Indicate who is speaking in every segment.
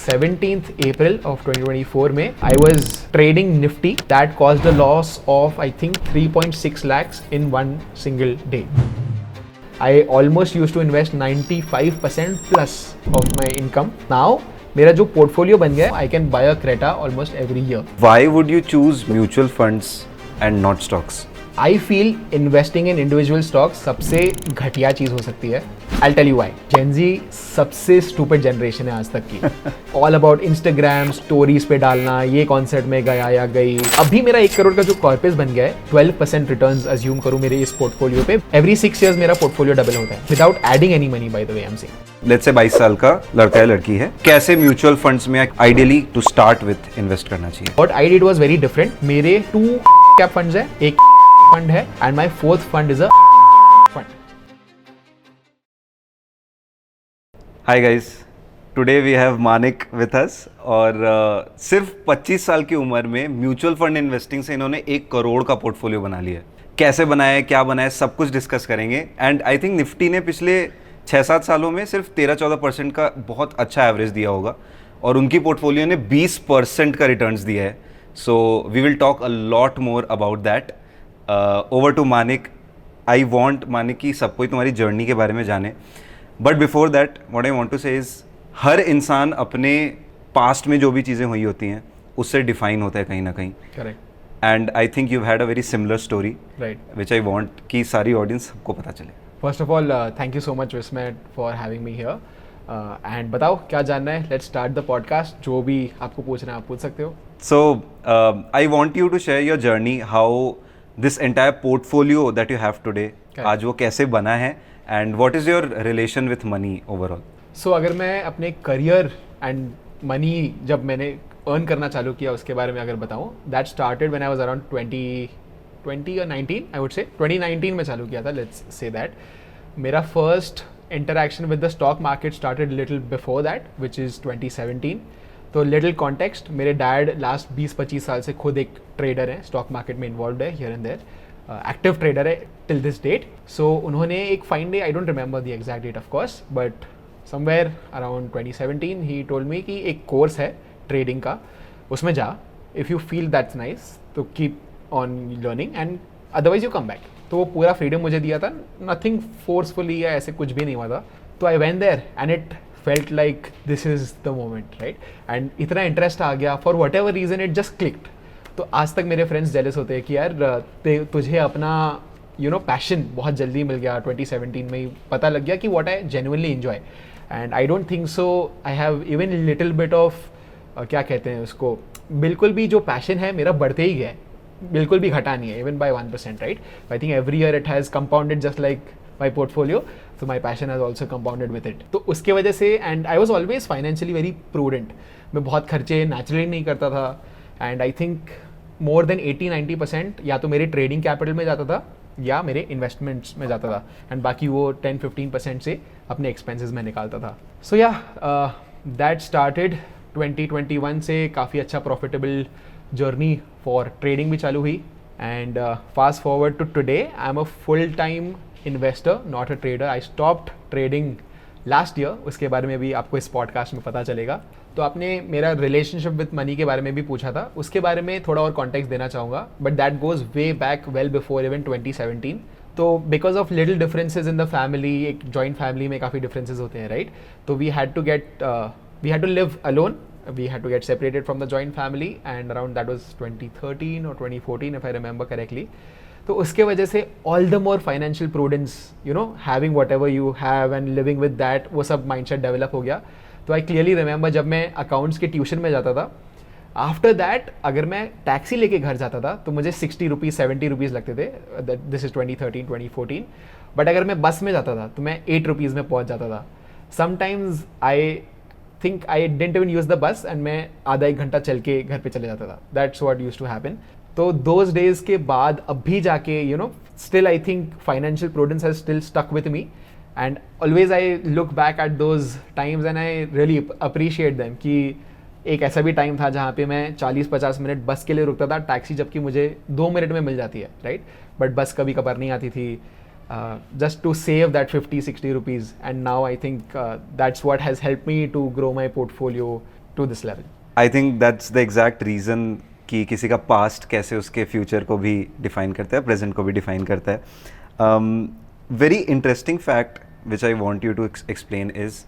Speaker 1: 17th April of 2024 में I was trading Nifty that caused a loss of I think 3.6 lakhs in one single day. I almost used to invest 95% plus of my income. Now मेरा जो portfolio बन गया है I can buy a Creta almost every year.
Speaker 2: Why would you choose mutual funds and not stocks?
Speaker 1: I feel investing in individual stocks सबसे घटिया चीज़ हो सकती है. I'll tell you why. Gen Z सबसे stupid generation है आज तक की. All about Instagram, stories पे डालना, ये कॉन्सर्ट में गया या गई. अभी मेरा 1 करोड़ का जो कॉर्पस बन गया है, 12% रिटर्न्स अज्यूम करूँ मेरे इस पोर्टफोलियो पे. Every 6 years मेरा पोर्टफोलियो डबल होता है. Without adding any money by the way I'm saying.
Speaker 2: Let's say 22 साल का लड़का है लड़की है, कैसे म्यूचुअल फंड्स में ideally to start with invest करना चाहिए?
Speaker 1: What I did was very different. मेरे 2 कैप फंड्स है, एक फंड है and my 4th fund is a fund.
Speaker 2: Hi guys, today we have Manik with us और सिर्फ 25 साल की उम्र में म्यूचुअल फंड इन्वेस्टिंग से इन्होंने 1 करोड़ का पोर्टफोलियो बना लिया है. कैसे बनाया है, क्या बनाया है, सब कुछ डिस्कस करेंगे. एंड आई थिंक निफ्टी ने पिछले 6-7 सालों में सिर्फ 13-14% का बहुत अच्छा एवरेज दिया होगा और उनकी पोर्टफोलियो ने 20% का रिटर्न्स दिया है. So we will talk a lot more about that. Over to Manik. I want Manik कि सब कोई तुम्हारी जर्नी के बारे में जाने, but before that what I want to say is हर इंसान अपने पास्ट में जो भी चीज़ें हुई होती हैं उससे डिफाइन होता है कहीं ना कहीं.
Speaker 1: Correct.
Speaker 2: And I think you had a very similar story,
Speaker 1: right,
Speaker 2: which I want कि सारी ऑडियंस सबको पता चले.
Speaker 1: First of all thank you so much Vismay for having me here. And बताओ क्या जानना है. Let's start the podcast. जो भी आपको पूछना है आप पूछ सकते हो.
Speaker 2: So I want you to share your journey, how this entire portfolio that you have today, आज वो कैसे बना है and what is your relation with money overall?
Speaker 1: So अगर मैं अपने करियर एंड मनी जब मैंने अर्न करना चालू किया उसके बारे में अगर बताऊँ, that started when I was around 20 or 19 I would say. 2019 में चालू किया था, लेट्स से दैट. मेरा first interaction with the stock market started little before that which is 2017. तो लिटिल कॉन्टेक्स्ट, मेरे डैड लास्ट 20-25 साल से खुद एक ट्रेडर हैं, स्टॉक मार्केट में इन्वॉल्व है, here and there, active trader है टिल दिस डेट. सो उन्होंने एक fine day, I don't remember the exact date of course, but somewhere around 2017 ही टोल्ड मी कि एक कोर्स है ट्रेडिंग का, उसमें जा, if you feel that's nice तो keep on learning and otherwise you come back. तो वो पूरा फ्रीडम मुझे दिया था, नथिंग फोर्सफुली या ऐसे कुछ भी नहीं हुआ था. तो I went there and it felt like this is the moment, right. And इतना इंटरेस्ट आ गया, for whatever reason it just clicked. तो आज तक मेरे फ्रेंड्स जेलस होते हैं कि यार तुझे अपना पैशन बहुत जल्दी मिल गया. 2017 में ही पता लग गया कि what I genuinely enjoy. And I don't think so I have even little bit of क्या कहते हैं उसको, बिल्कुल भी जो पैशन है मेरा बढ़ते ही गया है, बिल्कुल भी घटा नहीं है, even bye 1%, right. I think every year it has compounded just like my portfolio. So my passion has also compounded with it. तो उसके वजह से, and I was always financially very prudent. मैं बहुत खर्चे naturally नहीं करता था. And I think more than 80-90% या तो मेरे trading capital में जाता था या मेरे investments में जाता था. And बाकी वो 10-15% से अपने expenses में निकालता था. So yeah, that started 2021 से काफ़ी अच्छा profitable journey for trading भी चालू हुई. And fast forward to today, I'm a full-time investor, not a trader. I stopped trading last year. उसके बारे में भी आपको इस पॉडकास्ट में पता चलेगा. तो आपने मेरा रिलेशनशिप विद मनी के बारे में भी पूछा था, उसके बारे में थोड़ा और कॉन्टेक्स्ट देना चाहूँगा, but that goes way back well before even 2017. तो because of little differences in the family, एक जॉइंट फैमिली में काफ़ी डिफरेंसेज होते हैं, राइट. तो we had to live alone. We had to get separated from the joint family and around that was 2013 or 2014 if I remember correctly. तो उसके वजह से all the more financial prudence, having whatever you have and living with that, वो सब mindset develop हो गया. तो I clearly remember जब मैं accounts के ट्यूशन में जाता था, आफ्टर दैट अगर मैं टैक्सी लेके घर जाता था तो मुझे 60 रुपीज़ 70 रुपीज़ लगते थे. This is 2013-2014. बट अगर मैं बस में जाता था तो मैं 8 रुपीज़ में पहुँच जाता था. Sometimes I think I didn't even use the bus and मैं आधा एक घंटा चल के घर पे चले जाता था. That's what used to happen. तो दोज डेज के बाद अब भी जाके still I think financial prudence has still stuck with me and always I look back at those times and I really appreciate them कि एक ऐसा भी टाइम था जहाँ पे मैं 40-50 मिनट बस के लिए रुकता था, टैक्सी जबकि मुझे 2 मिनट में मिल जाती है, राइट. बट बस कभी कभार नहीं आती थी. just to save that 50-60 rupees, and now I think that's what has helped me to grow my portfolio to this level.
Speaker 2: I think that's the exact reason कि किसी का पास्ट कैसे उसके फ्यूचर को भी डिफाइन करता है, प्रेजेंट को भी डिफाइन करता है. Very interesting fact which I want you to explain is,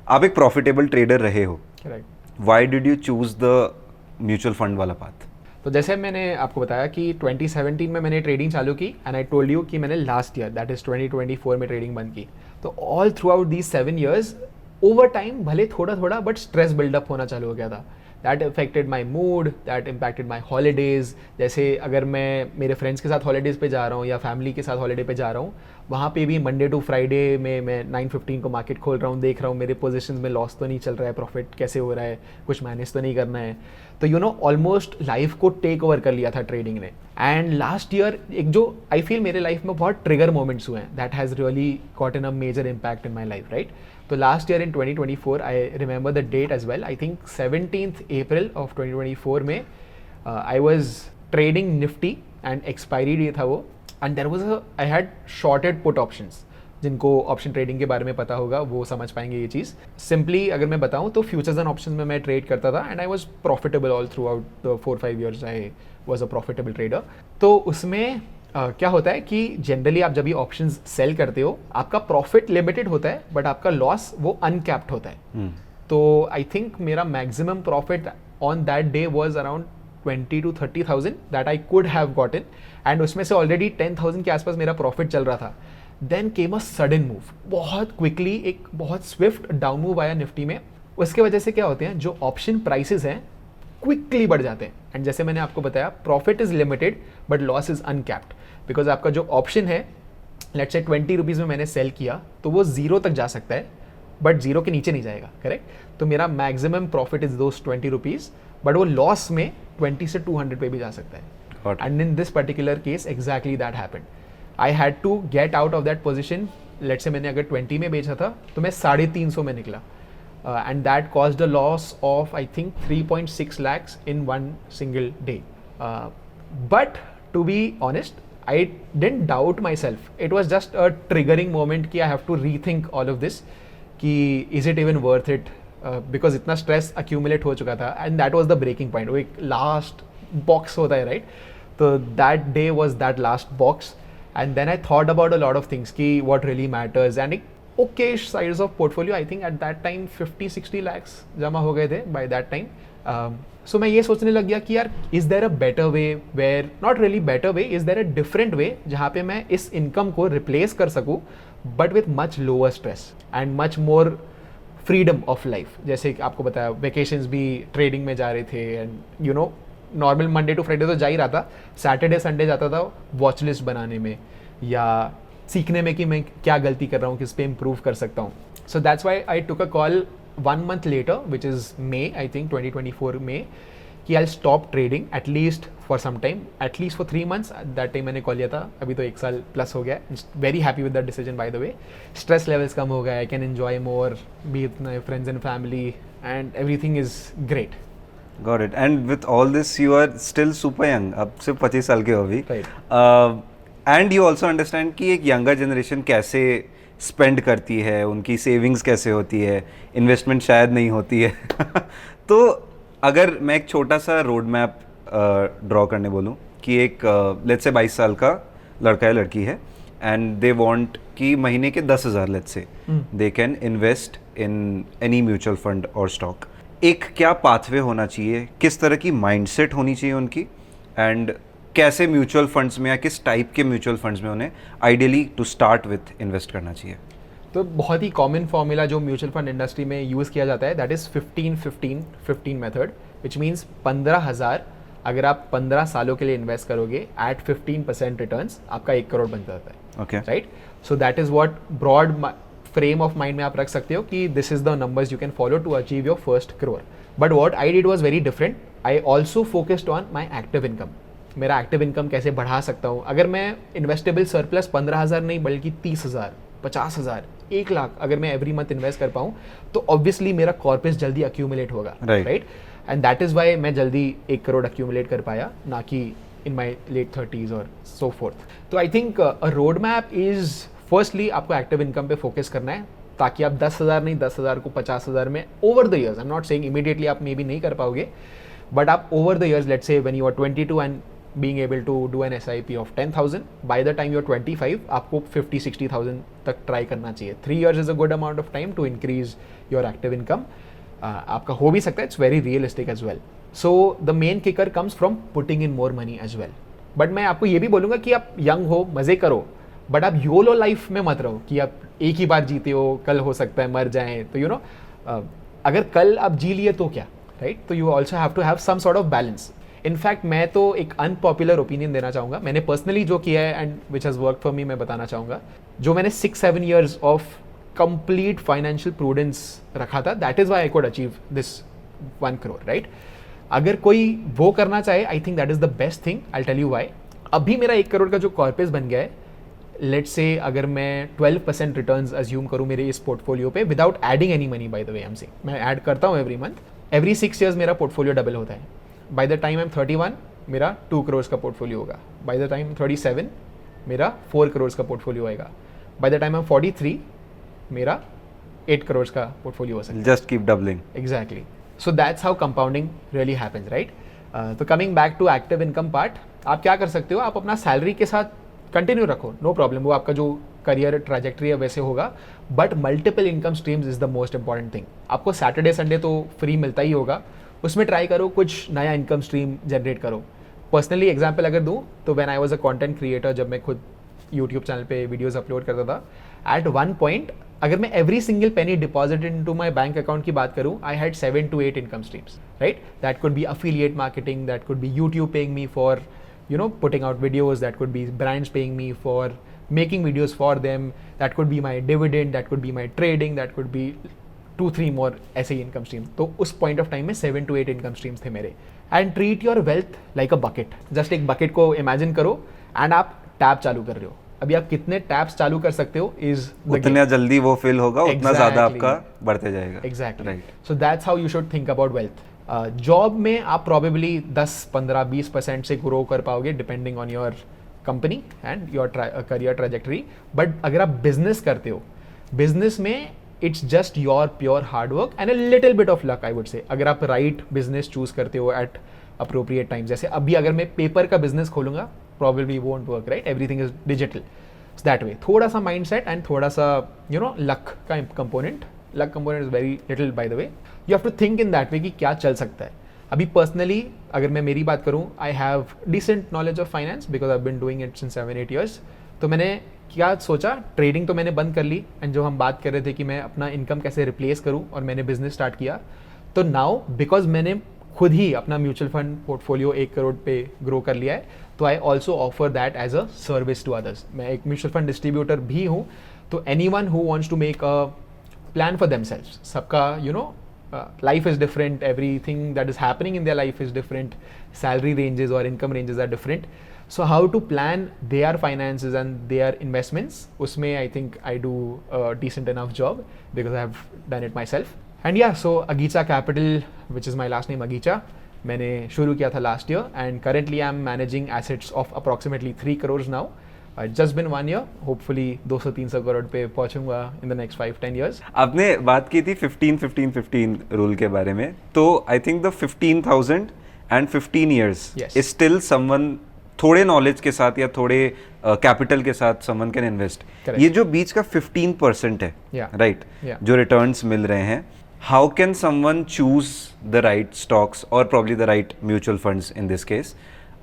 Speaker 2: आप एक प्रॉफिटेबल ट्रेडर रहे हो.
Speaker 1: Correct.
Speaker 2: Why did you choose the mutual fund वाला पाथ?
Speaker 1: तो जैसे मैंने आपको बताया कि 2017 में मैंने ट्रेडिंग चालू की एंड आई टोल्ड यू कि मैंने लास्ट ईयर दैट इज़ 2024 में ट्रेडिंग बंद की. तो all through out these 7 years over time भले थोड़ा थोड़ा बट स्ट्रेस बिल्डअप होना चालू हो गया था. That affected my mood, that impacted my holidays. जैसे अगर मैं मेरे फ्रेंड्स के साथ हॉलीडेज़ पे जा रहा हूँ या फैमिली के साथ हॉलीडे पे जा रहा हूँ, वहाँ पे भी मंडे टू फ्राइडे में मैं 9:15 को मार्केट खोल रहा हूँ, देख रहा हूँ मेरे पोजीशंस में लॉस तो नहीं चल रहा है, प्रॉफिट कैसे हो रहा है, कुछ मैनेज तो नहीं करना है. तो यू नो ऑलमोस्ट लाइफ को टेक ओवर कर लिया था ट्रेडिंग ने. एंड लास्ट ईयर एक जो आई फील मेरे लाइफ में बहुत ट्रिगर मोमेंट्स हुए हैं, that has really gotten a major impact in my life, right. तो last year in 2024 I remember the date as well. I think 17th April of 2024 में I was trading Nifty and expiry day था वो. And there was I had shorted put options. जिनको option trading के बारे में पता होगा वो समझ पाएंगे ये चीज़. सिंपली अगर मैं बताऊं तो फ्यूचर्स एंड ऑप्शंस में मैं ट्रेड करता था and I was profitable all through out the 4-5 years I was a profitable trader. तो उसमें क्या होता है कि जनरली आप जब ये ऑप्शंस सेल करते हो आपका प्रॉफिट लिमिटेड होता है बट आपका लॉस वो अनकैप्ड होता है. तो आई थिंक मेरा maximum profit on that day was around 20,000 to 30,000 that I could have gotten. And उसमें से ऑलरेडी 10,000 के आसपास मेरा प्रॉफिट चल रहा था. Then came a sudden move, बहुत क्विकली एक बहुत स्विफ्ट डाउन मूव आया निफ्टी में. उसके वजह से क्या होते हैं, जो ऑप्शन प्राइसेस हैं क्विकली बढ़ जाते हैं. एंड जैसे मैंने आपको बताया profit is limited but loss is uncapped. Because आपका जो ऑप्शन है लेट्स से 20 रुपीज़ में मैंने सेल किया तो वो 0 तक जा सकता है बट 0 के नीचे नहीं जाएगा, करेक्ट. तो मेरा maximum profit is those 20 rupees but वो लॉस में 20 से 200 पे भी जा सकता है. And in this particular case exactly that happened. I had to get out of that position. Let's say मैंने अगर 20 में बेचा था तो मैं 350 में निकला. And that caused a loss of I think 3.6 lakhs in one single day. But to be honest, I didn't doubt myself. It was just a triggering moment कि I have to rethink all of this. कि is it even worth it? Because इतना stress accumulate हो चुका था and that was the breaking point. वो एक last box होता है, right? So that day was that last box. And then I thought about a lot of things कि what really matters and okay size of portfolio. I think at that time 50-60 lakhs जमा हो गए थे by that time. So मैं ये सोचने लग गया कि यार is there a better way where not really better way, is there a different way जहाँ पे मैं इस income को replace कर सकूँ but with much lower stress and much more freedom of life. जैसे कि आपको बताया vacations भी trading में जा रहे थे and you know normal Monday to Friday तो जा ही रहा था, Saturday Sunday जाता था watch list बनाने में या सीखने में कि मैं क्या गलती कर रहा हूँ, किस पे इम्प्रूव कर सकता हूँ. So that's why I took a call 1 month later which is May I think 2024 में कि I stop trading at least for some time, at least for 3 months. That time मैंने कॉल लिया था. अभी तो 1 साल प्लस हो गया. Very happy with that decision by the way. Stress levels कम हो गए, I can enjoy more be with my friends and family and everything is great.
Speaker 2: Got it. And with all this, you are still super young. अब सिर्फ 25 साल के हो अभी. And you also understand कि एक यंगर जनरेशन कैसे spend करती है, उनकी सेविंग्स कैसे होती है, इन्वेस्टमेंट शायद नहीं होती है. तो अगर मैं एक छोटा सा रोड मैप ड्रॉ करने बोलूँ कि एक लेट्स से 22 साल का लड़का या लड़की है एंड दे वांट कि महीने के 10,000 let's say they can invest in any mutual fund और स्टॉक. एक क्या पाथवे होना चाहिए, किस तरह की माइंडसेट होनी चाहिए उनकी, एंड कैसे म्यूचुअल फंड्स में या किस टाइप के म्यूचुअल फंड्स में उन्हें ideally to start with invest करना चाहिए?
Speaker 1: तो बहुत ही कॉमन फॉर्मूला जो म्यूचुअल फंड इंडस्ट्री में यूज़ किया जाता है that is 15-15-15 method, which means 15,000 अगर आप 15 सालों के लिए इन्वेस्ट करोगे एट 15% रिटर्न्स आपका 1 करोड़ बन जाता है.
Speaker 2: Okay,
Speaker 1: right. So that is what broad frame of mind में आप रख सकते हो कि this is the numbers you can follow to achieve your first crore. But what I did was very different. I also focused on my active income. मेरा active income कैसे बढ़ा सकता हूँ. अगर मैं इन्वेस्टेबल सरप्लस 15,000 नहीं बल्कि 30,000, 50,000, 1 लाख अगर मैं एवरी मंथ इन्वेस्ट कर पाऊँ तो ऑब्वियसली मेरा कॉर्पस जल्दी अक्यूमुलेट होगा. Right. And that is Y मैं जल्दी 1 करोड़ अक्यूमुलेट कर पाया, ना कि इन माई लेट 30s और सो फोर्थ. तो I think a road map is firstly आपको एक्टिव इनकम पे फोकस करना है. ताकि आप 10,000 नहीं 10,000 को 50,000 में over the years, I am not saying immediately आप मे बी नहीं कर पाओगे, बट आप over the years, let's say when you are 22 and being able to do an SIP of 10,000, by the time you're 25 आपको 50-60,000 तक try करना चाहिए. 3 years is a good amount of time to increase your active income. आपका हो भी सकता है, it's very realistic as well. So the main kicker comes from putting in more money as well. But मैं आपको ये भी बोलूँगा कि आप यंग हो, मज़े करो, बट आप योलो लाइफ में मत रहो कि आप एक ही बार जीते हो, कल हो सकता है मर जाएं, तो यू नो अगर कल आप जी लिए तो क्या, राइट? तो you also have to have some sort of balance. In fact मैं तो एक अनपॉपुलर ओपिनियन देना चाहूँगा. मैंने पर्सनली जो किया है and which has work for me, मैं बताना चाहूँगा. जो मैंने 6-7 years of complete financial prudence रखा था, that is why I could achieve this 1 crore, right? अगर कोई वो करना चाहे, I think that is the best thing. I tell you why. अभी मेरा 1 crore का जो कॉर्पस बन गया है, लेट्स से अगर मैं 12% रिटर्न्स अज्यूम करूँ मेरे इस पोर्टफोलियो पे without adding any money, bye the way I am saying, मैं ऐड करता हूँ एवरी मंथ, एवरी 6 years मेरा पोर्टफोलियो डबल होता है. Bye the time I M 31 मेरा 2 crores का पोर्टफोलियो होगा. बाय द टाइम 37 मेरा 4 crores का पोर्टफोलियो आएगा. By the time I am 43 मेरा 8 crores का पोर्टफोलियो हो सकता है.
Speaker 2: Just keep doubling.
Speaker 1: Exactly. So that's how compounding really happens, right? तो coming back to active income part, आप क्या कर सकते हो, आप अपना सैलरी के साथ कंटिन्यू रखो, नो प्रॉब्लम. वो आपका जो करियर ट्रैजेक्टरी है वैसे होगा, but multiple income streams is the most important thing. आपको सैटरडे संडे तो फ्री मिलता ही होगा, उसमें ट्राई करो कुछ नया इनकम स्ट्रीम जनरेट करो. पर्सनली एग्जांपल अगर दूं तो when I was a content creator, जब मैं खुद यूट्यूब चैनल पे वीडियोस अपलोड करता था, एट वन पॉइंट अगर मैं every single penny deposited into my bank account की बात करूं, I had 7 to 8 income streams, right? That could be affiliate marketing, that could be YouTube paying me for putting out videos, that could be brands paying me for making videos for them, that could be my dividend, that could be my trading, that could be 2-3 more ऐसे ही income stream. तो उस point of time में 7 to 8 income streams थे मेरे. And treat your wealth like a bucket. Just एक bucket को imagine करो and आप टैप चालू कर रहे हो. अभी आप कितने टैप्स चालू कर सकते हो इज
Speaker 2: उतना जल्दी वो फिल होगा, उतना ज्यादा आपका बढ़ते जाएगा.
Speaker 1: Exactly.
Speaker 2: Right.
Speaker 1: So that's how you should think about wealth. Job में आप प्रॉबेबली 10-15-20% से ग्रो कर पाओगे depending on your company and your career trajectory. But अगर आप बिजनेस करते हो, बिजनेस में it's just your pure hard work and a little bit of luck, I would say. अगर आप राइट बिजनेस चूज करते हो एट अप्रोप्रिएट टाइम, जैसे अभी अगर मैं पेपर का बिजनेस खोलूंगा, probably won't work, right? Everything is digital. That way थोड़ा सा माइंड सेट एंड थोड़ा सा लक का component. Luck component is very little, by the way. You have to think in that way कि क्या चल सकता है. अभी पर्सनली अगर मैं मेरी बात करूँ, I have decent knowledge of finance because I been doing it since 7-8 years. तो मैंने क्या सोचा, ट्रेडिंग तो मैंने बंद कर ली, एंड जो हम बात कर रहे थे कि मैं अपना इनकम कैसे रिप्लेस करूँ, और मैंने बिजनेस स्टार्ट किया. तो नाउ बिकॉज मैंने खुद ही अपना म्यूचुअल फंड पोर्टफोलियो 1 crore पे ग्रो कर लिया है, तो I also offer that as a service to others. मैं एक म्यूचुअल फंड डिस्ट्रीब्यूटर भी हूँ. तो anyone who wants to make a plan for themselves, सबका life is different, everything that is happening in their life is different, salary ranges or income ranges are different. So how to plan their finances and their investments, usme I think I do a decent enough job because I have done it myself. And yeah, so Agicha Capital, which is my last name, Agicha, मैंने शुरू किया था last year, and currently I'm managing assets of approximately 3 crores now. Just been 1 year, hopefully 200-300 crore पे पहुंचूंगा in the next 5-10 years.
Speaker 2: आपने बात की थी 15-15-15 rule के बारे में, तो I think the 15,000 and 15 years is still someone थोड़े नॉलेज के साथ या थोड़े कैपिटल के साथ समवन कैन इन्वेस्ट. ये जो बीच का 15% है, राइट, जो रिटर्न्स मिल रहे हैं, how can someone choose the right stocks और probably the right mutual funds in this case?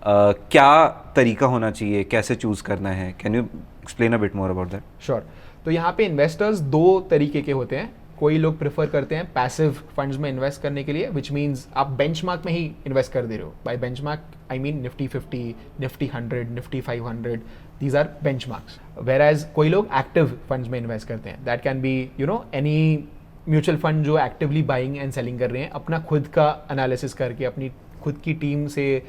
Speaker 2: क्या तरीका होना चाहिए, कैसे चूज करना है? Can you explain a bit more about that?
Speaker 1: Sure. तो यहाँ पे इन्वेस्टर्स 2 तरीके के होते हैं. कोई लोग प्रेफर करते हैं पैसिव फंड्स में इन्वेस्ट करने के लिए, विच मीन्स आप बेंचमार्क में ही इन्वेस्ट कर दे रहे हो. By benchmark I mean Nifty 50, Nifty 100, Nifty 500, these are benchmarks. Whereas कोई लोग एक्टिव फंड्स में इन्वेस्ट करते हैं. That can be any mutual fund जो एक्टिवली बाइंग एंड सेलिंग कर रहे हैं, अपना खुद का एनालिसिस करके, अपनी खुद की टीम से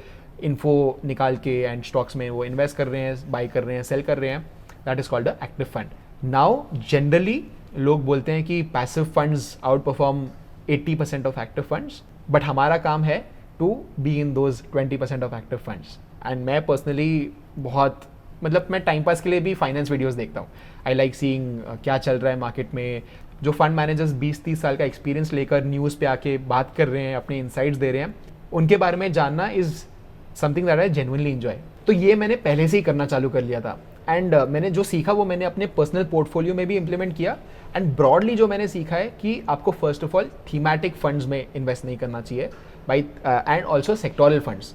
Speaker 1: इन्फो निकाल के एंड स्टॉक्स में वो इन्वेस्ट कर रहे हैं, बाई कर रहे हैं, सेल कर रहे हैं. That is called a active fund. Now generally लोग बोलते हैं कि passive funds outperform 80% of active funds, but हमारा काम है to be in those 20% of active funds. And मैं पर्सनली बहुत मैं टाइम पास के लिए भी फाइनेंस वीडियोस देखता हूँ. आई लाइक सीइंग क्या चल रहा है मार्केट में, जो फंड मैनेजर्स 20-30 साल का एक्सपीरियंस लेकर न्यूज़ पे आके बात कर रहे हैं, अपने इंसाइट्स दे रहे हैं, उनके बारे में जानना is something that I genuinely enjoy. तो ये मैंने पहले से ही करना चालू कर लिया था एंड मैंने जो सीखा वो मैंने अपने पर्सनल पोर्टफोलियो में भी इम्प्लीमेंट किया। एंड ब्रॉडली जो मैंने सीखा है कि आपको first of all thematic funds में इन्वेस्ट नहीं करना चाहिए by and also sectoral funds.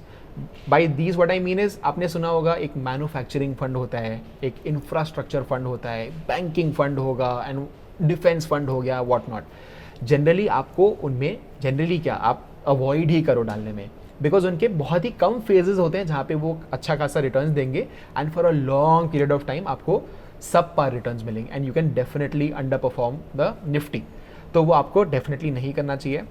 Speaker 1: By these what I mean is, आपने सुना होगा एक मैन्युफैक्चरिंग फंड होता है, एक इंफ्रास्ट्रक्चर फंड होता है, बैंकिंग फंड होगा एंड डिफेंस फंड हो गया, व्हाट नॉट। जनरली आपको उनमें जनरली क्या आप अवॉइड ही करो डालने में, बिकॉज उनके बहुत ही कम फेजेस होते हैं जहाँ पे वो अच्छा खासा रिटर्न्स देंगे and for a long period of time आपको सब पार रिटर्न्स मिलेंगे and you can definitely under perform the Nifty. तो वो आपको डेफिनेटली नहीं करना चाहिए।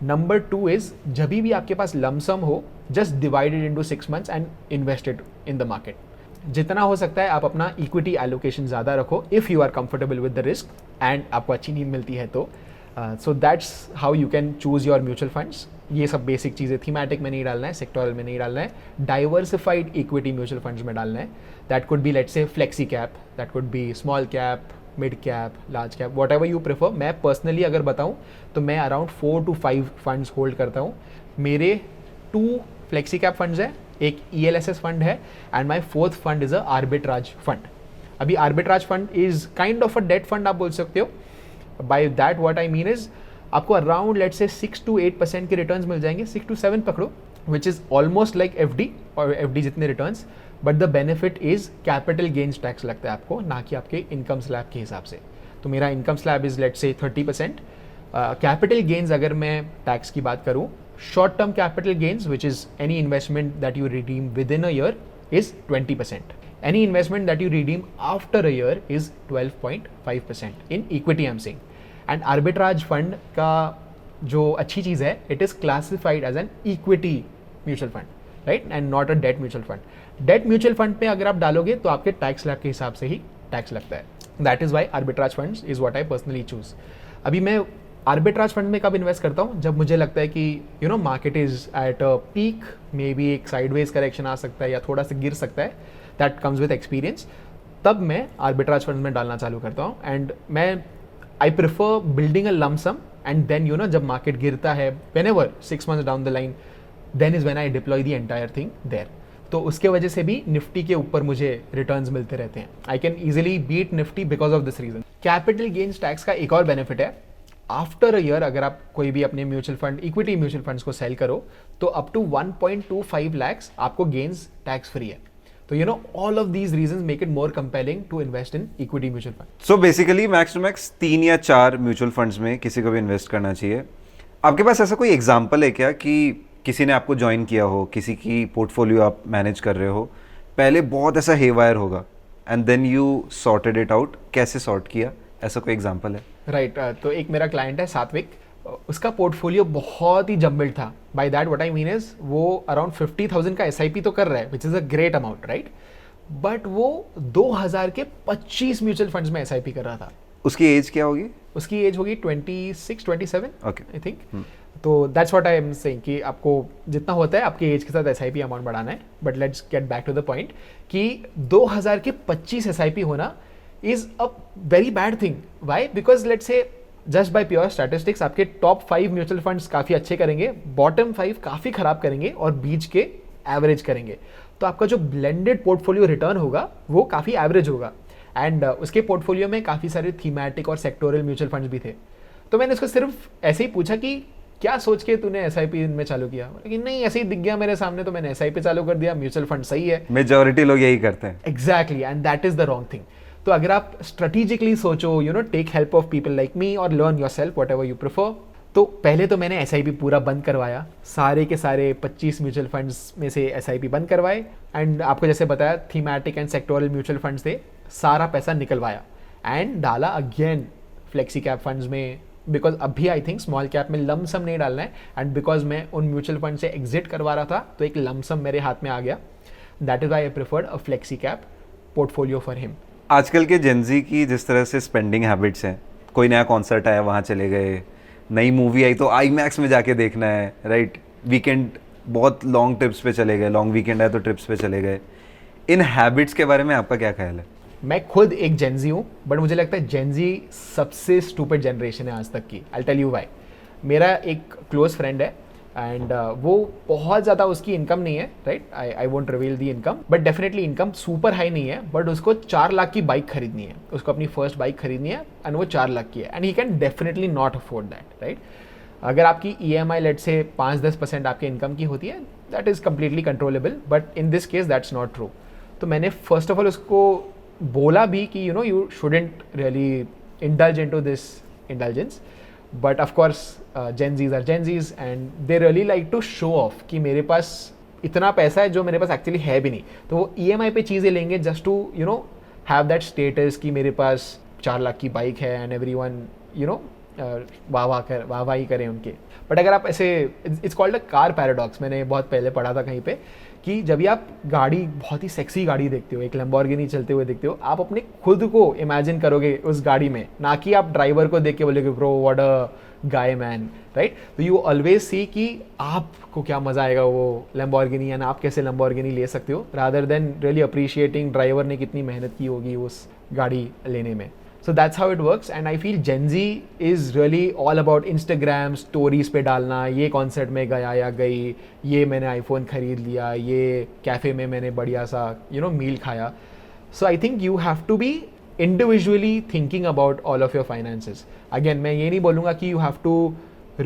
Speaker 1: नंबर 2 इज, जब भी आपके पास लमसम हो, just divided into 6 months and invested in the market. जितना हो सकता है आप अपना इक्विटी एलोकेशन ज़्यादा रखो if you are comfortable with the risk and आपको अच्छी नींद मिलती है तो। So that's how you can choose your mutual funds. ये सब बेसिक चीज़ें थीमेटिक में नहीं डालना है, सेक्टोरल में नहीं डालना है, डाइवर्सिफाइड इक्विटी म्यूचुअल फंड्स में डालना है। That could be let's say flexi cap, that could be small cap, mid cap, large cap, what ever you prefer. मैं पर्सनली अगर बताऊँ तो मैं अराउंड 4 to 5 फंड्स होल्ड करता हूँ। मेरे 2 फ्लेक्सी कैप फंड्स है, एक ELSS फंड है and my 4th fund is a arbitrage fund. अभी arbitrage fund is kind of a debt fund आप बोल सकते हो। By that what I mean is, आपको अराउंड लेट्स से 6 to 8% के रिटर्न्स मिल जाएंगे, 6 to 7 पकड़ो, which is almost like FD और FD जितने returns, but the benefit is capital gains tax लगता है आपको, ना कि आपके इनकम स्लैब के हिसाब से। तो मेरा income slab is let's say 30%। Capital gains अगर मैं टैक्स की बात करूँ, short term capital gains which is any investment that you redeem with in a year is 20%. Any investment that you redeem after a year is 12.5% in equity I'm saying. And arbitrage fund का जो अच्छी चीज़ है, it is classified as an equity mutual fund, right? And not a debt mutual fund. Debt mutual fund पे अगर आप डालोगे तो आपके टैक्स स्लैब के हिसाब से ही टैक्स लगता है. That is why arbitrage funds is what I personally choose. अभी मैं आर्बिट्राज फंड में कब इन्वेस्ट करता हूँ, जब मुझे लगता है कि you know market is at a peak, may be एक साइडवेज करेक्शन आ सकता है या थोड़ा सा गिर सकता है, दैट कम्स विद एक्सपीरियंस, तब मैं आर्बिट्राज फंड में डालना चालू करता हूँ. एंड मैं I prefer building a lump sum and then you know जब मार्केट गिरता है whenever 6 months down the line, then is when I deploy the entire thing there. तो उसके वजह से भी निफ्टी के ऊपर मुझे रिटर्न्स मिलते रहते हैं. I can easily beat Nifty because of this reason. Capital gains tax का एक और बेनिफिट है, आफ्टर अ ईयर अगर आप कोई भी अपने mutual fund, equity mutual funds को सेल करो तो अप टू 1.25 lakhs आपको गेन्स टैक्स फ्री है. तो you know all of these reasons make it more compelling to invest in equity mutual fund.
Speaker 2: So basically max to max 3 या 4 mutual funds में किसी को भी इन्वेस्ट करना चाहिए. आपके पास ऐसा कोई एग्जाम्पल है क्या कि किसी ने आपको ज्वाइन किया हो, किसी की पोर्टफोलियो आप मैनेज कर रहे हो, पहले बहुत ऐसा हेवायर होगा and then you sorted it out, कैसे सॉर्ट किया, ऐसा कोई एग्जाम्पल है?
Speaker 1: राइट. तो एक मेरा क्लाइंट है सात्विक, उसका पोर्टफोलियो बहुत ही जम्बल्ड था. Bye that what I mean is, वो अराउंड 50,000 का SIP तो कर रहा है, which is a great amount, right, but वो 2000 के 25 म्यूचुअल फंड्स में SIP कर रहा था.
Speaker 2: उसकी एज क्या होगी?
Speaker 1: उसकी एज होगी 26-27
Speaker 2: ओके,
Speaker 1: आई थिंक. तो that's what I am saying कि आपको जितना होता है आपके एज के साथ SIP अमाउंट बढ़ाना है. But let's get back to the point कि 2000 के 25 SIP होना is a very bad thing. Why? Because let's say just by pure statistics आपके टॉप 5 म्यूचुअल फंड्स काफ़ी अच्छे करेंगे, बॉटम 5 काफ़ी खराब करेंगे और बीच के एवरेज करेंगे. तो आपका जो ब्लेंडेड पोर्टफोलियो रिटर्न होगा वो काफ़ी एवरेज होगा. एंड उसके पोर्टफोलियो में काफ़ी सारे थीमेटिक और सेक्टोरल म्यूचुअल फंड्स भी थे. तो मैंने उसको सिर्फ ऐसे ही पूछा कि क्या सोच के तूने SIP में चालू किया, लेकिन नहीं ऐसे ही दिख गया मेरे सामने तो मैंने SIP चालू कर दिया, म्यूचुअल फंड सही है.
Speaker 2: मेजॉरिटी लोग यही करते हैं.
Speaker 1: Exactly, and that is the wrong thing. तो अगर आप स्ट्रेटेजिकली सोचो, you know take help of people like me और learn yourself whatever you prefer. तो पहले तो मैंने SIP पूरा बंद करवाया, सारे के सारे 25 म्यूचुअल फंड्स में से SIP बंद करवाए. एंड आपको जैसे बताया thematic and sectoral mutual funds थे, सारा पैसा निकलवाया एंड डाला अगेन फ्लेक्सी कैप फंड्स में. बिकॉज अभी आई थिंक स्मॉल कैप में लमसम नहीं डालना है. एंड बिकॉज मैं उन म्यूचुअल फंड से एग्जिट करवा रहा था तो एक लमसम मेरे हाथ में आ गया. That is why I preferred a flexi cap portfolio for him.
Speaker 2: आजकल के जेनजी की जिस तरह से स्पेंडिंग हैबिट्स हैं, कोई नया कॉन्सर्ट आया वहाँ चले गए, नई मूवी आई तो IMAX में जाके देखना है, राइट, वीकेंड बहुत लॉन्ग ट्रिप्स पे चले गए, लॉन्ग वीकेंड आया तो ट्रिप्स पे चले गए. इन हैबिट्स के बारे में आपका क्या ख्याल है?
Speaker 1: मैं खुद एक जेनजी हूँ, बट मुझे लगता है जेनजी सबसे स्टूपिड जनरेशन है आज तक की। I tell you why. मेरा एक क्लोज फ्रेंड है एंड वो बहुत ज़्यादा उसकी इनकम नहीं है, right, I won't reveal the income, but definitely income super high नहीं है, बट उसको 4 लाख की बाइक खरीदनी है, उसको अपनी फर्स्ट बाइक खरीदनी है एंड वो 4 लाख की है, and he can definitely not afford that, right. अगर आपकी EMI लेट से 5-10% आपके इनकम की होती है, that is completely controllable, but in this case that's not true. तो मैंने फर्स्ट ऑफ ऑल उसको बोला भी कि you shouldn't really indulge into this indulgence, but of course Gen Zs are Gen Zs and they really like to show off कि मेरे पास इतना पैसा है जो मेरे पास एक्चुअली है भी नहीं। तो वो EMI पे चीज़ें लेंगे just to have that status कि मेरे पास 4 लाख की बाइक है एंड एवरीवन वाह ही करें उनके। बट अगर आप ऐसे, it's called a car paradox, मैंने बहुत पहले पढ़ा था कहीं पे कि जब भी आप गाड़ी, बहुत ही सेक्सी गाड़ी देखते हो, एक लैम्बोर्गिनी चलते हुए देखते हो, आप अपने खुद को इमेजिन करोगे उस गाड़ी में, ना कि आप ड्राइवर को देख के बोलोगे bro what a guy man, right. तो यू ऑलवेज सी कि आपको क्या मजा आएगा वो लैम्बोर्गिनी एंड आप कैसे लैम्बोर्गिनी ले सकते हो, rather than really appreciating driver ने कितनी मेहनत की होगी उस गाड़ी लेने में। So that's how it works, and I feel Gen Z is really all about Instagram stories पे डालना, ये कॉन्सर्ट में गया या गई, ये मैंने iPhone खरीद लिया, ये कैफ़े में मैंने बढ़िया सा मील खाया। So I think you have to be individually thinking about all of your finances. Again, मैं ये नहीं बोलूँगा कि you have to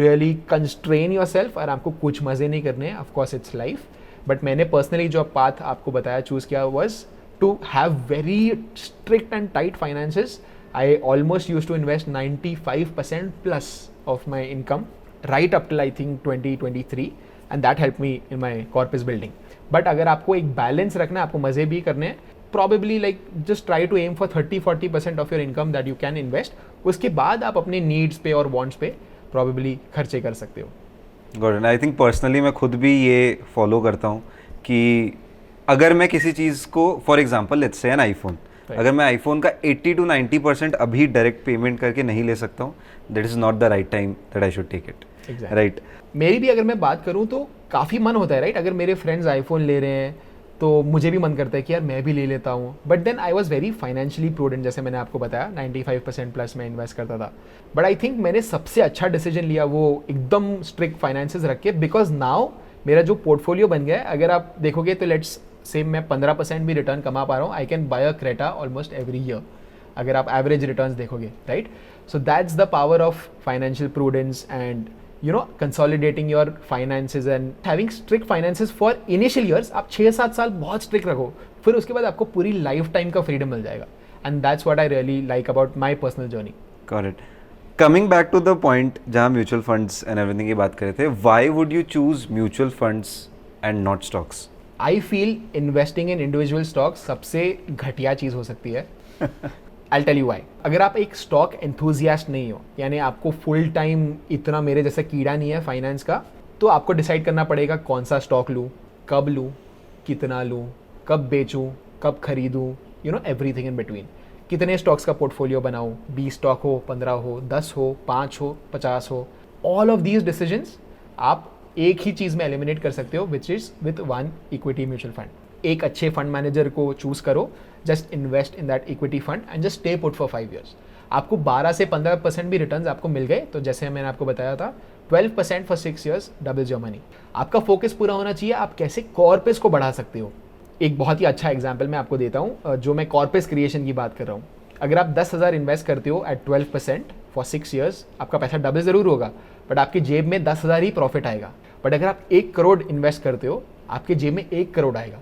Speaker 1: really constrain yourself और आपको कुछ मज़े नहीं करने हैं, of course it's life, but मैंने personally जो path आपको बताया चूज़ किया was to have very strict and tight finances. I almost used to invest 95% plus of my income right up till I think 2023, and that helped me in my corpus building. But अगर आपको एक balance रखना है, आपको मज़े भी करने हैं, probably like just try to aim for 30-40% of your income that you can invest. उसके बाद आप अपने needs पे और wants पे probably खर्चे कर सकते हो।
Speaker 2: Got it. I think personally मैं खुद भी ये follow करता हूँ कि अगर मैं किसी चीज़ को, for example let's say an iPhone, अगर मैं आईफोन का 80 to 90% अभी डायरेक्ट पेमेंट करके नहीं ले सकता हूँ, that is not the right time that I should take it, right.
Speaker 1: मेरी भी अगर मैं बात करूँ तो काफ़ी मन होता है, राइट। अगर मेरे फ्रेंड्स आईफोन ले रहे हैं तो मुझे भी मन करता है कि यार मैं भी ले लेता हूँ, but then I was very financially prudent, जैसे मैंने आपको बताया 95% प्लस मैं इन्वेस्ट करता था। बट आई थिंक मैंने सबसे अच्छा डिसीजन लिया वो एकदम स्ट्रिक्ट फाइनेंसेस रख के, बिकॉज नाउ मेरा जो पोर्टफोलियो बन गया है, अगर आप देखोगे तो लेट्स से मैं 15% भी रिटर्न कमा पा रहा हूँ, I can buy a Creta almost every year, अगर आप एवरेज रिटर्न्स देखोगे, right. So that's the power of financial prudence and consolidating your finances and having strict finances for initial years. आप 6-7 साल बहुत स्ट्रिक्ट रखो, फिर उसके बाद आपको पूरी लाइफ टाइम का फ्रीडम मिल जाएगा, and that's what I really like about my personal journey.
Speaker 2: Correct. Coming back to the point जहाँ म्यूचुअल फंड्स एंड एवरीथिंग की बात कर रहे थे, why would you choose mutual funds and not stocks?
Speaker 1: I feel investing in individual stocks सबसे घटिया चीज़ हो सकती है। I'll tell you why. अगर आप एक स्टॉक एंथुजियास्ट नहीं हो, यानी आपको फुल टाइम इतना मेरे जैसा कीड़ा नहीं है फाइनेंस का, तो आपको डिसाइड करना पड़ेगा कौन सा स्टॉक लूँ, कब लूँ, कितना लूँ, कब बेचूँ, कब खरीदूँ, एवरीथिंग इन बिटवीन। कितने स्टॉक्स का पोर्टफोलियो बनाऊँ, 20 स्टॉक हो, 15 हो, 10 हो, 5 हो, 50 हो। ऑल ऑफ दीज डिसीजंस आप एक ही चीज़ में एलिमिनेट कर सकते हो, which is with one equity mutual fund. एक अच्छे फंड मैनेजर को चूज़ करो, just invest in that equity fund and just stay put for 5 years। आपको 12 से 15% भी रिटर्न्स आपको मिल गए, तो जैसे मैंने आपको बताया था 12% for 6 years doubles your money. आपका फोकस पूरा होना चाहिए आप कैसे कॉर्पस को बढ़ा सकते हो। एक बहुत ही अच्छा एग्जाम्पल मैं आपको देता हूँ, जो मैं कॉर्पस क्रिएशन की बात कर रहा हूँ। अगर आप 10,000 इन्वेस्ट करते हो एट 12% फॉर 6 years, आपका पैसा डबल ज़रूर होगा, बट आपकी जेब में 10,000 ही प्रॉफिट आएगा। बट अगर आप 1 करोड़ इन्वेस्ट करते हो, आपके जेब में 1 करोड़ आएगा।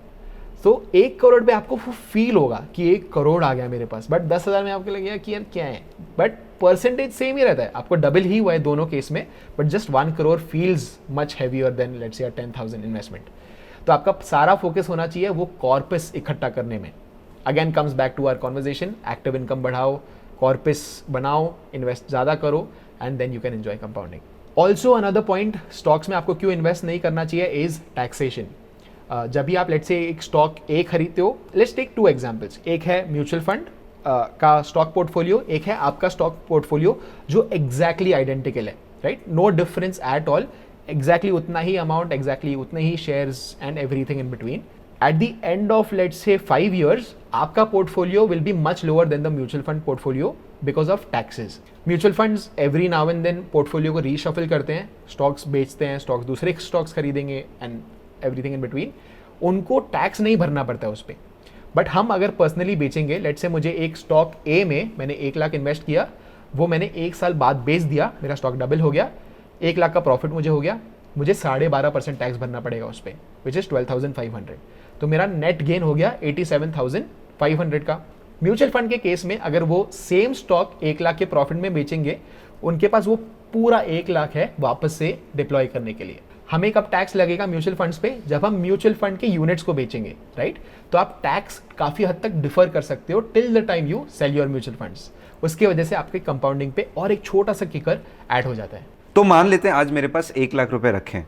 Speaker 1: तो 1 करोड़ पे आपको फील होगा कि 1 करोड़ आ गया मेरे पास, बट 10,000 में आपको लगेगा कि यार क्या है, बट परसेंटेज सेम ही रहता है, आपको डबल ही हुआ है दोनों केस में, but just 1 crore feels much heavier than let's say 10,000 investment. तो आपका सारा फोकस होना चाहिए वो कॉर्पस इकट्ठा करने में। Again comes back to our conversation, active income बढ़ाओ, कॉर्पस बनाओ, इन्वेस्ट ज़्यादा करो, and then you can enjoy compounding. Also another point, stocks में आपको क्यों इन्वेस्ट नहीं करना चाहिए इज टैक्सेशन। जब भी आप लेट्स से एक स्टॉक ए खरीदते हो, लेट्स टेक 2 एग्जांपल्स। एक है म्यूचुअल फंड का स्टॉक पोर्टफोलियो, एक है आपका स्टॉक पोर्टफोलियो जो एग्जैक्टली आइडेंटिकल है, right, no difference at all, exactly उतना ही अमाउंट, एग्जैक्टली उतने ही shares and everything in between. At the end of let's say 5 years आपका portfolio will be much lower than the mutual fund portfolio because of taxes. Mutual funds every now and then portfolio को reshuffle करते हैं, stocks बेचते हैं, stocks दूसरे stocks खरीदेंगे and everything in between. उनको tax नहीं भरना पड़ता है उस पर. बट हम अगर पर्सनली बेचेंगे, लेट्स से मुझे एक स्टॉक ए में मैंने 1 लाख इन्वेस्ट किया, वो मैंने 1 साल बाद बेच दिया, मेरा स्टॉक डबल हो गया, 1 लाख का प्रॉफिट मुझे हो गया, मुझे 12.5% टैक्स भरना पड़ेगा उस पर, विच इज़ 12,500. तो मेरा नेट गेन हो गया 87,500 का. म्यूचुअल फंड के केस में अगर वो सेम स्टॉक 1 लाख के प्रॉफिट में बेचेंगे, उनके पास वो पूरा 1 लाख है वापस से डिप्लॉय करने के लिए. हमें कब टैक्स लगेगा म्यूचुअल फंड्स पे? जब हम म्यूचुअल फंड के यूनिट्स को बेचेंगे, राइट? तो आप टैक्स काफ़ी हद तक डिफर कर सकते हो till the time you sell your mutual funds. उसकी वजह से आपके कंपाउंडिंग पे और एक छोटा सा किकर ऐड हो जाता है.
Speaker 2: तो मान लेते हैं आज मेरे पास 1 लाख रुपए रखें,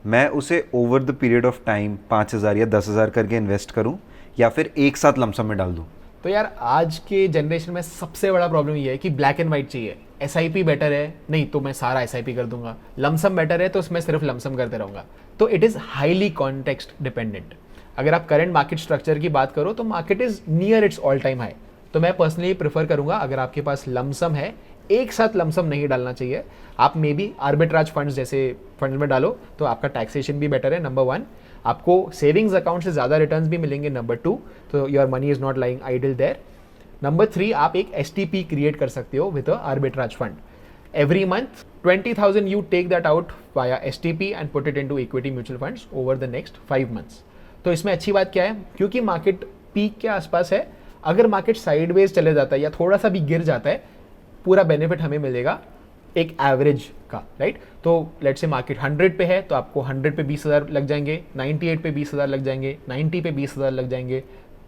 Speaker 2: मैं उसे over the period of time 5,000 या 10,000 करके इन्वेस्ट करूं या फिर एक साथ लमसम में डाल दूं?
Speaker 1: तो यार आज के जनरेशन में सबसे बड़ा प्रॉब्लम ये है कि ब्लैक एंड वाइट चाहिए. SIP बेटर है, नहीं तो मैं सारा SIP कर दूंगा. लमसम बेटर है तो उसमें सिर्फ लमसम करते रहूंगा. तो it is highly context dependent. अगर आप करंट मार्केट स्ट्रक्चर की बात करो तो market is near its all time high. तो मैं पर्सनली प्रेफर करूंगा, अगर आपके पास लमसम है, एक साथ लमसम नहीं डालना चाहिए. आप मे बी आर्बिट्राज फंड्स जैसे फंड में डालो तो आपका टैक्सेशन भी बेटर है, नंबर 1. आपको सेविंग्स अकाउंट से ज़्यादा रिटर्न्स भी मिलेंगे, नंबर 2. तो your money is not lying idle there. Number 3, आप एक STP क्रिएट कर सकते हो with a arbitrage fund. Every month 20,000 you take that out via STP and put it into equity mutual funds over the next 5 months. तो इसमें अच्छी बात क्या है, क्योंकि मार्केट पीक के आसपास है, अगर मार्केट साइडवेज चले जाता है या थोड़ा सा भी गिर जाता है, पूरा बेनिफिट हमें मिलेगा एक एवरेज का, राइट? तो लेट्स से मार्केट 100 पे है तो आपको 100 पे 20,000 लग जाएंगे, 98 पे 20,000 लग जाएंगे, 90 पे 20,000 लग जाएंगे,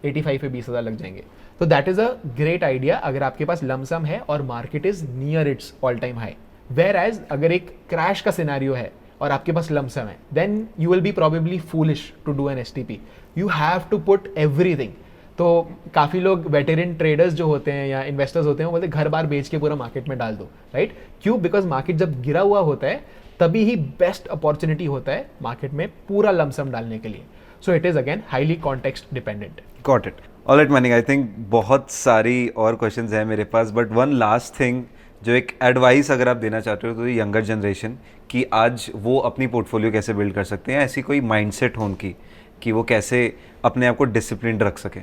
Speaker 1: 85 पे 20,000 लग जाएंगे. तो that is a great idea अगर आपके पास लमसम है और market is near its all time high. Whereas अगर एक क्रैश का सिनेरियो है और आपके पास लमसम है, then you will be probably foolish to do an STP. You have to put everything. तो काफ़ी लोग वेटेरन ट्रेडर्स जो होते हैं या इन्वेस्टर्स होते हैं वो बोलते हैं घर बार बेच के पूरा मार्केट में डाल दो, राइट? क्यों? बिकॉज मार्केट जब गिरा हुआ होता है तभी ही बेस्ट अपॉर्चुनिटी होता है मार्केट में पूरा लमसम डालने के लिए. So it is again highly context dependent.
Speaker 2: Got it. Alright Manik, I think बहुत सारी और क्वेश्चंस हैं मेरे पास, बट वन लास्ट थिंग, जो एक एडवाइस अगर आप देना चाहते हो तो यंगर जनरेशन की आज वो अपनी पोर्टफोलियो कैसे बिल्ड कर सकते हैं, ऐसी कोई माइंडसेट हो उनकी कि वो कैसे अपने आप को डिसिप्लिन रख सके,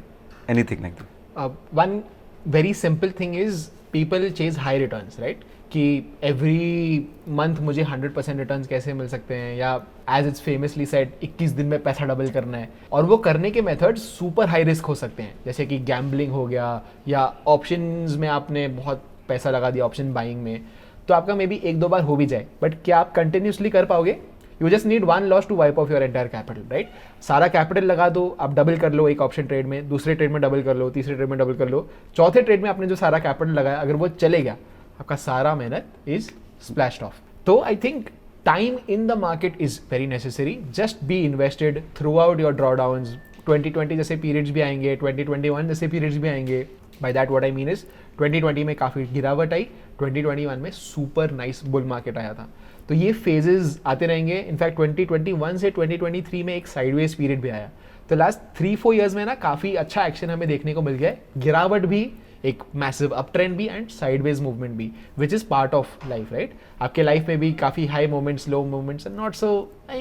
Speaker 2: anything like that?
Speaker 1: One very simple thing is people chase high returns, right? कि एवरी मंथ मुझे 100% रिटर्न्स कैसे मिल सकते हैं, या एज इट्स फेमसली सेड 21 दिन में पैसा डबल करना है. और वो करने के मेथड्स सुपर हाई रिस्क हो सकते हैं, जैसे कि गैम्बलिंग हो गया या ऑप्शंस में आपने बहुत पैसा लगा दिया ऑप्शन बाइंग में, तो आपका मे बी 1-2 बार हो भी जाए, बट क्या आप कंटिन्यूसली कर पाओगे? You just need 1 loss to wipe off your entire capital, right? सारा कैपिटल लगा दो, आप डबल कर लो एक ऑप्शन ट्रेड में, दूसरे ट्रेड में डबल कर लो, तीसरे ट्रेड में डबल कर लो, चौथे ट्रेड में आपने जो सारा कैपिटल लगाया अगर वो चले गया, आपका सारा मेहनत इज स्प्लैश्ड ऑफ. तो I think time in the market is very necessary. Just be invested throughout your drawdowns. 2020 जैसे पीरियड्स भी आएंगे, 2021 जैसे पीरियड्स भी आएंगे. Bye that what I mean is 2020 में काफ़ी गिरावट आई, 2021 में सुपर नाइस बुल मार्केट आया था. तो ये फेजेस आते रहेंगे. इनफैक्ट 2021 से 2023 में एक साइडवेज पीरियड भी आया. तो लास्ट 3-4 ईयर्स में ना काफ़ी अच्छा एक्शन हमें देखने को मिल गया है. गिरावट भी, एक मैसिव अप ट्रेंड भी एंड साइडवेज मूवमेंट भी, which is part of life, right? आपके लाइफ में भी काफ़ी high moments, low moments and not so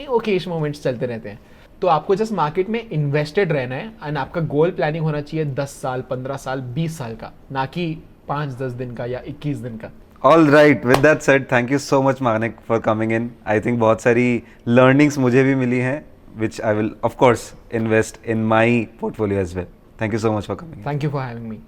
Speaker 1: Okesh moments चलते रहते हैं. तो आपको जस्ट मार्केट में इन्वेस्टेड रहना है एंड आपका गोल प्लानिंग होना चाहिए 10 साल, 15 साल, 20 साल का, ना कि 5-10 दिन का या 21 दिन का.
Speaker 2: All right, with that said, thank you so much Manik for coming in. I think बहुत सारी लर्निंग्स मुझे भी मिली हैं, which I will of course invest in my portfolio as well. Thank you so much for coming.
Speaker 1: Thank you for having me.